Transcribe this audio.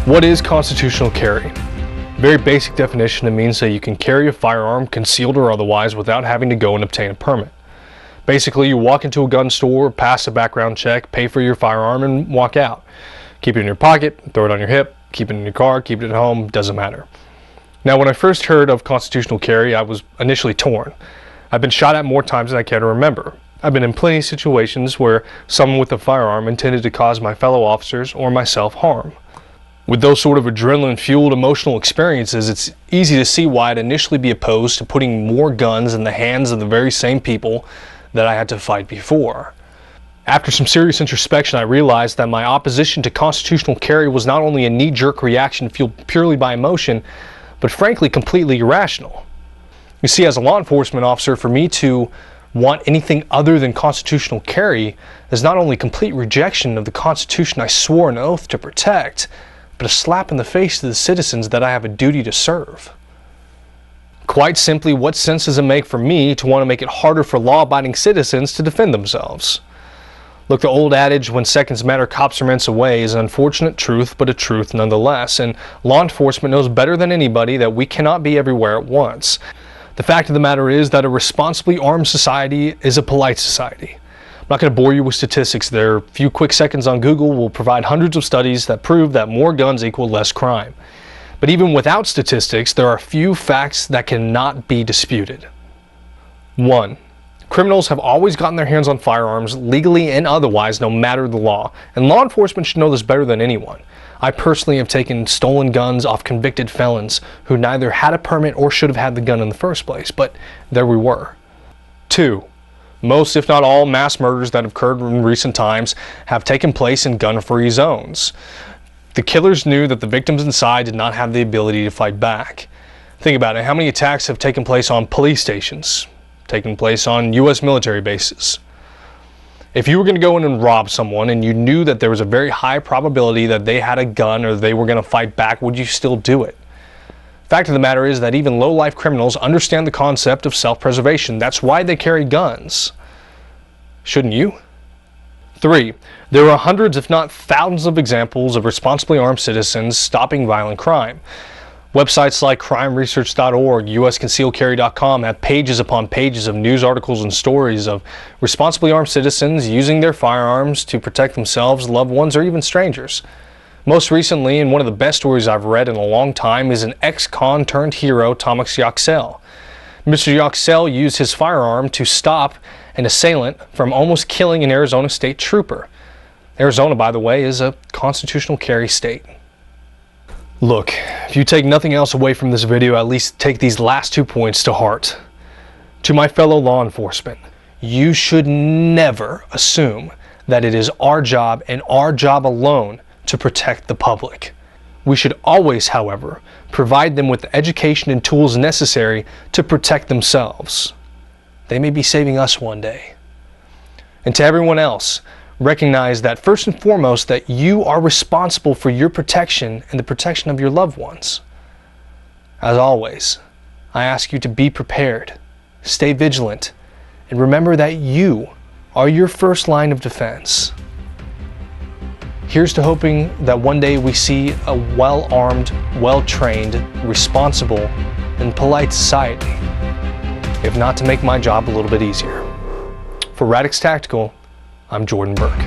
What is constitutional carry? Very basic definition, it means that you can carry a firearm, concealed or otherwise, without having to go and obtain a permit. Basically, you walk into a gun store, pass a background check, pay for your firearm, and walk out. Keep it in your pocket, throw it on your hip, keep it in your car, keep it at home, doesn't matter. Now, when I first heard of constitutional carry, I was initially torn. I've been shot at more times than I care to remember. I've been in plenty of situations where someone with a firearm intended to cause my fellow officers or myself harm. With those sort of adrenaline-fueled emotional experiences, it's easy to see why I'd initially be opposed to putting more guns in the hands of the very same people that I had to fight before. After some serious introspection, I realized that my opposition to constitutional carry was not only a knee-jerk reaction fueled purely by emotion, but frankly completely irrational. You see, as a law enforcement officer, for me to want anything other than constitutional carry is not only complete rejection of the Constitution I swore an oath to protect, but a slap in the face to the citizens that I have a duty to serve. Quite simply, what sense does it make for me to want to make it harder for law-abiding citizens to defend themselves? Look, the old adage, when seconds matter, cops are minutes away, is an unfortunate truth, but a truth nonetheless, and law enforcement knows better than anybody that we cannot be everywhere at once. The fact of the matter is that a responsibly armed society is a polite society. I'm not going to bore you with statistics there. A few quick seconds on Google will provide hundreds of studies that prove that more guns equal less crime. But even without statistics, there are a few facts that cannot be disputed. 1. Criminals have always gotten their hands on firearms, legally and otherwise, no matter the law. And law enforcement should know this better than anyone. I personally have taken stolen guns off convicted felons who neither had a permit or should have had the gun in the first place, but there we were. 2. Most, if not all, mass murders that have occurred in recent times have taken place in gun-free zones. The killers knew that the victims inside did not have the ability to fight back. Think about it, how many attacks have taken place on police stations, taken place on U.S. military bases? If you were going to go in and rob someone and you knew that there was a very high probability that they had a gun or they were going to fight back, would you still do it? Fact of the matter is that even low-life criminals understand the concept of self-preservation. That's why they carry guns. Shouldn't you? 3. There are hundreds, if not thousands, of examples of responsibly armed citizens stopping violent crime. Websites like crimeresearch.org, usconcealedcarry.com have pages upon pages of news articles and stories of responsibly armed citizens using their firearms to protect themselves, loved ones, or even strangers. Most recently, and one of the best stories I've read in a long time, is an ex-con turned hero, Thomas Yoxell. Mr. Yoxell used his firearm to stop an assailant from almost killing an Arizona state trooper. Arizona, by the way, is a constitutional carry state. Look, if you take nothing else away from this video, at least take these last 2 points to heart. To my fellow law enforcement, you should never assume that it is our job and our job alone to protect the public. We should always, however, provide them with the education and tools necessary to protect themselves. They may be saving us one day. And to everyone else, recognize that first and foremost that you are responsible for your protection and the protection of your loved ones. As always, I ask you to be prepared, stay vigilant, and remember that you are your first line of defense. Here's to hoping that one day we see a well-armed, well-trained, responsible, and polite society, if not to make my job a little bit easier. For Radix Tactical, I'm Jordan Burke.